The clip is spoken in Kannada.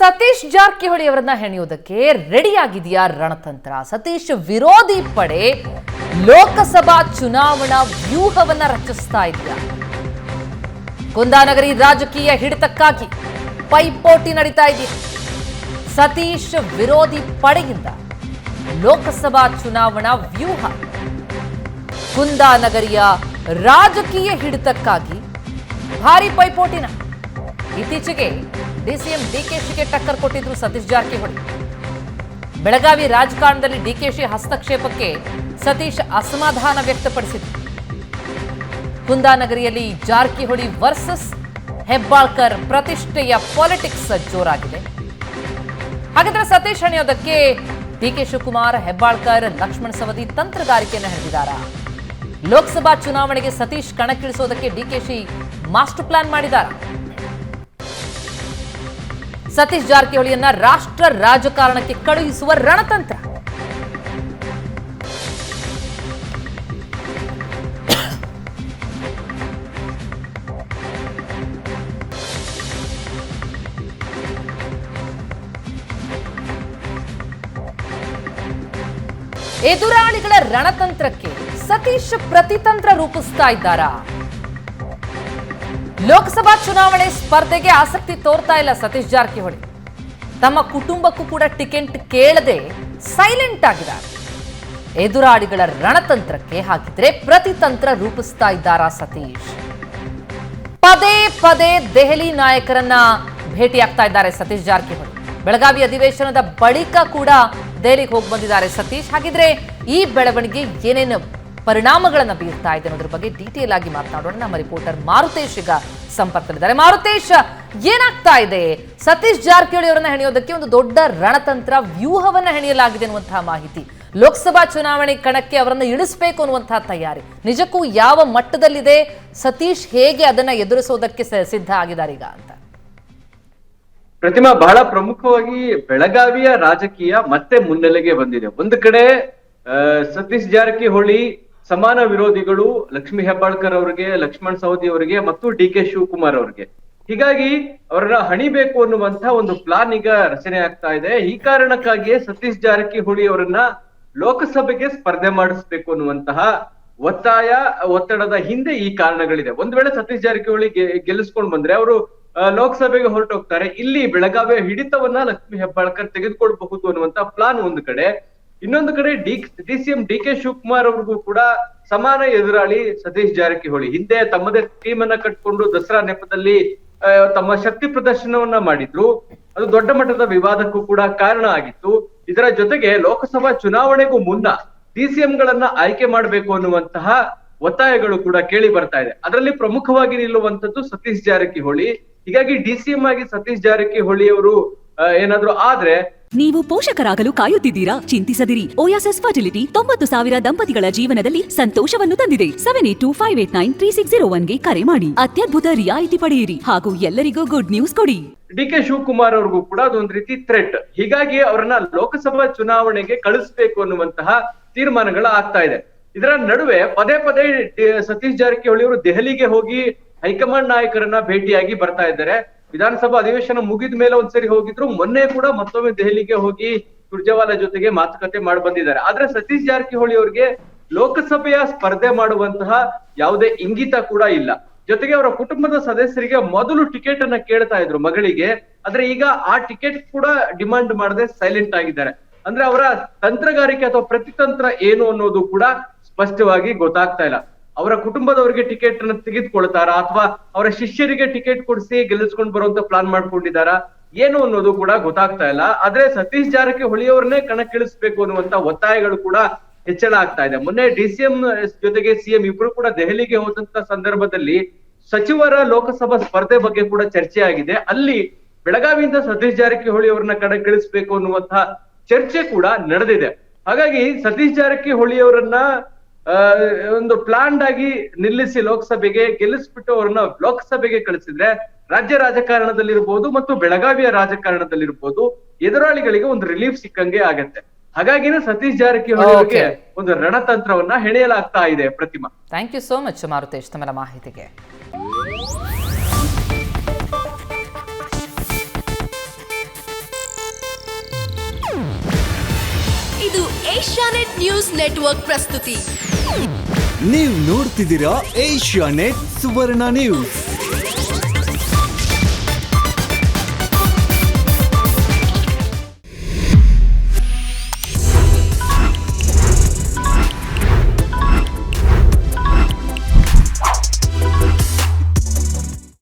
ಸತೀಶ್ ಜಾರಕಿಹೊಳಿ ಅವರನ್ನ ಹೆಣೆಯುವುದಕ್ಕೆ ರೆಡಿಯಾಗಿದೆಯಾ ರಣತಂತ್ರ? ಸತೀಶ್ ವಿರೋಧಿ ಪಡೆ ಲೋಕಸಭಾ ಚುನಾವಣಾ ವ್ಯೂಹವನ್ನ ರಚಿಸ್ತಾ ಇದೆಯಾ? ಕುಂದಾನಗರಿ ರಾಜಕೀಯ ಹಿಡಿತಕ್ಕಾಗಿ ಪೈಪೋಟಿ ನಡೀತಾ ಇದೆಯಾ? ಸತೀಶ್ ವಿರೋಧಿ ಪಡೆಯಿಂದ ಲೋಕಸಭಾ ಚುನಾವಣಾ ವ್ಯೂಹ, ಕುಂದಾನಗರಿಯ ರಾಜಕೀಯ ಹಿಡಿತಕ್ಕಾಗಿ ಭಾರಿ ಪೈಪೋಟಿನ. ಇತ್ತೀಚೆಗೆ ಡಿಸಿಎಂ ಡಿಕೆಶಿಗೆ ಟಕ್ಕರ್ ಕೊಟ್ಟಿದ್ರು ಸತೀಶ್ ಜಾರಕಿಹೊಳಿ. ಬೆಳಗಾವಿ ರಾಜಕಾರಣದಲ್ಲಿ ಡಿಕೆಶಿ ಹಸ್ತಕ್ಷೇಪಕ್ಕೆ ಸತೀಶ್ ಅಸಮಾಧಾನ ವ್ಯಕ್ತಪಡಿಸಿದ್ರು. ಕುಂದಾನಗರಿಯಲ್ಲಿ ಜಾರಕಿಹೊಳಿ ವರ್ಸಸ್ ಹೆಬ್ಬಾಳ್ಕರ್ ಪ್ರತಿಷ್ಠೆಯ ಪಾಲಿಟಿಕ್ಸ್ ಜೋರಾಗಿದೆ. ಹಾಗಾದ್ರೆ ಸತೀಶ್ ಹೆಣೆಯೋದಕ್ಕೆ ಡಿಕೆ ಶಿವಕುಮಾರ್, ಹೆಬ್ಬಾಳ್ಕರ್, ಲಕ್ಷ್ಮಣ ಸವದಿ ತಂತ್ರಗಾರಿಕೆಯನ್ನು ಹಿಡಿದಿದ್ದಾರಾ? ಲೋಕಸಭಾ ಚುನಾವಣೆಗೆ ಸತೀಶ್ ಕಣಕ್ಕಿಳಿಸೋದಕ್ಕೆ ಡಿಕೆಶಿ ಮಾಸ್ಟರ್ ಪ್ಲಾನ್ ಮಾಡಿದಾರ? ಸತೀಶ್ ಜಾರಕಿಹೊಳಿಯನ್ನ ರಾಷ್ಟ್ರ ರಾಜಕಾರಣಕ್ಕೆ ಕಳುಹಿಸುವ ರಣತಂತ್ರ. ಎದುರಾಳಿಗಳ ರಣತಂತ್ರಕ್ಕೆ ಸತೀಶ್ ಪ್ರತಿತಂತ್ರ ರೂಪಿಸ್ತಾ ಇದ್ದಾರಾ? ಲೋಕಸಭಾ ಚುನಾವಣೆ ಸ್ಪರ್ಧೆಗೆ ಆಸಕ್ತಿ ತೋರ್ತಾ ಇಲ್ಲ ಸತೀಶ್ ಜಾರಕಿಹೊಳಿ. ತಮ್ಮ ಕುಟುಂಬಕ್ಕೂ ಕೂಡ ಟಿಕೆಟ್ ಕೇಳದೆ ಸೈಲೆಂಟ್ ಆಗಿದ್ದಾರೆ. ಎದುರಾಳಿಗಳ ರಣತಂತ್ರಕ್ಕೆ ಹಾಕಿದ್ರೆ ಪ್ರತಿತಂತ್ರ ರೂಪಿಸ್ತಾ ಇದ್ದಾರಾ ಸತೀಶ್? ಪದೇ ಪದೇ ದೆಹಲಿ ನಾಯಕರನ್ನ ಭೇಟಿಯಾಗ್ತಾ ಇದ್ದಾರೆ ಸತೀಶ್ ಜಾರಕಿಹೊಳಿ. ಬೆಳಗಾವಿ ಅಧಿವೇಶನದ ಬಳಿಕ ಕೂಡ ದೆಹಲಿಗೆ ಹೋಗಿ ಬಂದಿದ್ದಾರೆ ಸತೀಶ್. ಹಾಗಿದ್ರೆ ಈ ಬೆಳವಣಿಗೆ ಏನೇನು ಪರಿಣಾಮಗಳನ್ನ ಬೀರ್ತಾ ಇದೆ ಅನ್ನೋದ್ರ ಬಗ್ಗೆ ಡೀಟೇಲ್ ಆಗಿ ಮಾತನಾಡೋಣ. ನಮ್ಮ ರಿಪೋರ್ಟರ್ ಮಾರುತೇಶ್ ಈಗ ಸಂಪರ್ಕದಲ್ಲಿದ್ದಾರೆ. ಮಾರುತೇಶ್, ಏನಾಗ್ತಾ ಇದೆ? ಸತೀಶ್ ಜಾರಕಿಹೊಳಿ ಅವರನ್ನ ಹೆಣೆಯೋದಕ್ಕೆ ಒಂದು ದೊಡ್ಡ ರಣತಂತ್ರ ವ್ಯೂಹವನ್ನ ಹೆಣೆಯಲಾಗಿದೆ ಅನ್ನುವಂತಹ ಮಾಹಿತಿ. ಲೋಕಸಭಾ ಚುನಾವಣೆ ಕಣಕ್ಕೆ ಅವರನ್ನ ಇಳಿಸಬೇಕು ಅನ್ನುವಂತಹ ತಯಾರಿ ನಿಜಕ್ಕೂ ಯಾವ ಮಟ್ಟದಲ್ಲಿದೆ? ಸತೀಶ್ ಹೇಗೆ ಅದನ್ನ ಎದುರಿಸೋದಕ್ಕೆ ಸಿದ್ಧ ಆಗಿದ್ದಾರೆ ಈಗ ಅಂತ? ಪ್ರತಿಮಾ, ಬಹಳ ಪ್ರಮುಖವಾಗಿ ಬೆಳಗಾವಿಯ ರಾಜಕೀಯ ಮತ್ತೆ ಮುನ್ನೆಲೆಗೆ ಬಂದಿದೆ. ಒಂದು ಕಡೆ ಸತೀಶ್ ಜಾರಕಿಹೊಳಿ ಸಮಾನ ವಿರೋಧಿಗಳು ಲಕ್ಷ್ಮೀ ಹೆಬ್ಬಾಳ್ಕರ್ ಅವರಿಗೆ, ಲಕ್ಷ್ಮಣ್ ಸವದಿ ಅವರಿಗೆ ಮತ್ತು ಡಿಕೆ ಶಿವಕುಮಾರ್ ಅವರಿಗೆ. ಹೀಗಾಗಿ ಅವರನ್ನ ಹಣಿಬೇಕು ಅನ್ನುವಂತ ಒಂದು ಪ್ಲಾನ್ ಈಗ ರಚನೆ ಆಗ್ತಾ ಇದೆ. ಈ ಕಾರಣಕ್ಕಾಗಿಯೇ ಸತೀಶ್ ಜಾರಕಿಹೊಳಿ ಅವರನ್ನ ಲೋಕಸಭೆಗೆ ಸ್ಪರ್ಧೆ ಮಾಡಿಸ್ಬೇಕು ಅನ್ನುವಂತಹ ಒತ್ತಡದ ಹಿಂದೆ ಈ ಕಾರಣಗಳಿದೆ. ಒಂದ್ ವೇಳೆ ಸತೀಶ್ ಜಾರಕಿಹೊಳಿ ಗೆಲ್ಲಿಸ್ಕೊಂಡ್ ಬಂದ್ರೆ ಅವರು ಲೋಕಸಭೆಗೆ ಹೊರಟೋಗ್ತಾರೆ. ಇಲ್ಲಿ ಬೆಳಗಾವಿಯ ಹಿಡಿತವನ್ನ ಲಕ್ಷ್ಮೀ ಹೆಬ್ಬಾಳ್ಕರ್ ತೆಗೆದುಕೊಳ್ಬಹುದು ಅನ್ನುವಂತ ಪ್ಲಾನ್ ಒಂದು ಕಡೆ. ಇನ್ನೊಂದು ಕಡೆ ಡಿಸಿಎಂ ಡಿಕೆ ಶಿವಕುಮಾರ್ ಅವ್ರಿಗೂ ಕೂಡ ಸಮಾನ ಎದುರಾಳಿ ಸತೀಶ್ ಜಾರಕಿಹೊಳಿ. ಹಿಂದೆ ತಮ್ಮದೇ ಟೀಮ್ ಅನ್ನ ಕಟ್ಕೊಂಡು ದಸರಾ ನೆಪದಲ್ಲಿ ತಮ್ಮ ಶಕ್ತಿ ಪ್ರದರ್ಶನವನ್ನ ಮಾಡಿದ್ರು. ಅದು ದೊಡ್ಡ ಮಟ್ಟದ ವಿವಾದಕ್ಕೂ ಕೂಡ ಕಾರಣ ಆಗಿತ್ತು. ಇದರ ಜೊತೆಗೆ ಲೋಕಸಭಾ ಚುನಾವಣೆಗೂ ಮುನ್ನ ಡಿಸಿಎಂ ಗಳನ್ನ ಆಯ್ಕೆ ಮಾಡಬೇಕು ಅನ್ನುವಂತಹ ಒತ್ತಾಯಗಳು ಕೂಡ ಕೇಳಿ ಬರ್ತಾ ಇದೆ. ಅದರಲ್ಲಿ ಪ್ರಮುಖವಾಗಿ ನಿಲ್ಲುವಂತದ್ದು ಸತೀಶ್ ಜಾರಕಿಹೊಳಿ. ಹೀಗಾಗಿ ಡಿಸಿಎಂ ಆಗಿ ಸತೀಶ್ ಜಾರಕಿಹೊಳಿ ಅವರು ಏನಾದ್ರು ಆದ್ರೆ ನೀವು ಪೋಷಕರಾಗಲು ಕಾಯುತ್ತಿದ್ದೀರಾ? ಚಿಂತಿಸದಿರಿ. ಓಯಾಸಿಸ್ ಫರ್ಟಿಲಿಟಿ 90,000 ದಂಪತಿಗಳ ಜೀವನದಲ್ಲಿ ಸಂತೋಷವನ್ನು ತಂದಿದೆ. 7825893601ಗೆ ಕರೆ ಮಾಡಿ ಅತ್ಯದ್ಭುತ ರಿಯಾಯಿತಿ ಪಡೆಯಿರಿ ಹಾಗೂ ಎಲ್ಲರಿಗೂ ಗುಡ್ ನ್ಯೂಸ್ ಕೊಡಿ. ಡಿಕೆ ಶಿವಕುಮಾರ್ ಅವ್ರಿಗೂ ಕೂಡ ಅದೊಂದು ರೀತಿ ಥ್ರೆಟ್. ಹೀಗಾಗಿ ಅವರನ್ನ ಲೋಕಸಭಾ ಚುನಾವಣೆಗೆ ಕಳಿಸ್ಬೇಕು ಅನ್ನುವಂತಹ ತೀರ್ಮಾನಗಳು ಆಗ್ತಾ ಇದೆ. ಇದರ ನಡುವೆ ಪದೇ ಪದೇ ಸತೀಶ್ ಜಾರಕಿಹೊಳಿ ಅವರು ದೆಹಲಿಗೆ ಹೋಗಿ ಹೈಕಮಾಂಡ್ ನಾಯಕರನ್ನ ಭೇಟಿಯಾಗಿ ಬರ್ತಾ ಇದ್ದಾರೆ. ವಿಧಾನಸಭಾ ಅಧಿವೇಶನ ಮುಗಿದ ಮೇಲೆ ಒಂದ್ಸರಿ ಹೋಗಿದ್ರು. ಮೊನ್ನೆ ಕೂಡ ಮತ್ತೊಮ್ಮೆ ದೆಹಲಿಗೆ ಹೋಗಿ ಸುರ್ಜೇವಾಲಾ ಜೊತೆಗೆ ಮಾತುಕತೆ ಮಾಡಿ ಬಂದಿದ್ದಾರೆ. ಆದ್ರೆ ಸತೀಶ್ ಜಾರಕಿಹೊಳಿ ಅವರಿಗೆ ಲೋಕಸಭೆಯ ಸ್ಪರ್ಧೆ ಮಾಡುವಂತಹ ಯಾವುದೇ ಇಂಗಿತ ಕೂಡ ಇಲ್ಲ. ಜೊತೆಗೆ ಅವರ ಕುಟುಂಬದ ಸದಸ್ಯರಿಗೆ ಮೊದಲು ಟಿಕೆಟ್ ಅನ್ನ ಕೇಳ್ತಾ ಇದ್ರು ಮಗಳಿಗೆ. ಆದ್ರೆ ಈಗ ಆ ಟಿಕೆಟ್ ಕೂಡ ಡಿಮಾಂಡ್ ಮಾಡದೆ ಸೈಲೆಂಟ್ ಆಗಿದ್ದಾರೆ. ಅಂದ್ರೆ ಅವರ ತಂತ್ರಗಾರಿಕೆ ಅಥವಾ ಪ್ರತಿತಂತ್ರ ಏನು ಅನ್ನೋದು ಕೂಡ ಸ್ಪಷ್ಟವಾಗಿ ಗೊತ್ತಾಗ್ತಾ ಇಲ್ಲ. ಅವರ ಕುಟುಂಬದವರಿಗೆ ಟಿಕೆಟ್ ಅನ್ನು ತೆಗೆದುಕೊಳ್ತಾರಾ ಅಥವಾ ಅವರ ಶಿಷ್ಯರಿಗೆ ಟಿಕೆಟ್ ಕೊಡಿಸಿ ಗೆಲ್ಲಿಸ್ಕೊಂಡು ಬರುವಂತ ಪ್ಲಾನ್ ಮಾಡ್ಕೊಂಡಿದ್ದಾರಾ ಏನು ಅನ್ನೋದು ಕೂಡ ಗೊತ್ತಾಗ್ತಾ ಇಲ್ಲ. ಆದ್ರೆ ಸತೀಶ್ ಜಾರಕಿಹೊಳಿ ಅವ್ರನ್ನೇ ಕಣಕ್ಕಿಳಿಸ್ಬೇಕು ಅನ್ನುವಂತ ಒತ್ತಾಯಗಳು ಕೂಡ ಹೆಚ್ಚಳ ಆಗ್ತಾ ಇದೆ. ಮೊನ್ನೆ ಡಿಸಿಎಂ ಜೊತೆಗೆ ಸಿಎಂ ಇಬ್ರು ಕೂಡ ದೆಹಲಿಗೆ ಹೋದಂತ ಸಂದರ್ಭದಲ್ಲಿ ಸಚಿವರ ಲೋಕಸಭಾ ಸ್ಪರ್ಧೆ ಬಗ್ಗೆ ಕೂಡ ಚರ್ಚೆ ಆಗಿದೆ. ಅಲ್ಲಿ ಬೆಳಗಾವಿಯಿಂದ ಸತೀಶ್ ಜಾರಕಿಹೊಳಿ ಅವ್ರನ್ನ ಕಣಕ್ಕಿಳಿಸ್ಬೇಕು ಅನ್ನುವಂತಹ ಚರ್ಚೆ ಕೂಡ ನಡೆದಿದೆ. ಹಾಗಾಗಿ ಸತೀಶ್ ಜಾರಕಿಹೊಳಿ ಅವರನ್ನ ಒಂದು ಪ್ಲಾನ್ಡ್ ಆಗಿ ನಿಲ್ಲಿಸಿ ಲೋಕಸಭೆಗೆ ಗೆಲ್ಲಿಸ್ಬಿಟ್ಟು ಅವ್ರನ್ನ ಲೋಕಸಭೆಗೆ ಕಳಿಸಿದ್ರೆ ರಾಜ್ಯ ರಾಜಕಾರಣದಲ್ಲಿರ್ಬೋದು ಮತ್ತು ಬೆಳಗಾವಿಯ ರಾಜಕಾರಣದಲ್ಲಿರ್ಬೋದು ಎದುರಾಳಿಗಳಿಗೆ ಒಂದು ರಿಲೀಫ್ ಸಿಕ್ಕಂಗೆ ಆಗತ್ತೆ. ಹಾಗಾಗಿನೇ ಸತೀಶ್ ಜಾರಕಿಹೊಳಿ ಅವರಿಗೆ ಒಂದು ರಣತಂತ್ರವನ್ನ ಹೆಣೆಯಲಾಗ್ತಾ ಇದೆ. Pratima, thank you so much Maruthesh ತಮ್ಮ ಮಾಹಿತಿಗೆ. ಏಷ್ಯಾನೆಟ್ ನ್ಯೂಸ್ ನೆಟ್ವರ್ಕ್ ಪ್ರಸ್ತುತಿ. ನೀವು ನೋಡ್ತಿದ್ದೀರಾ ಏಷ್ಯಾನೆಟ್ ಸುವರ್ಣ ನ್ಯೂಸ್.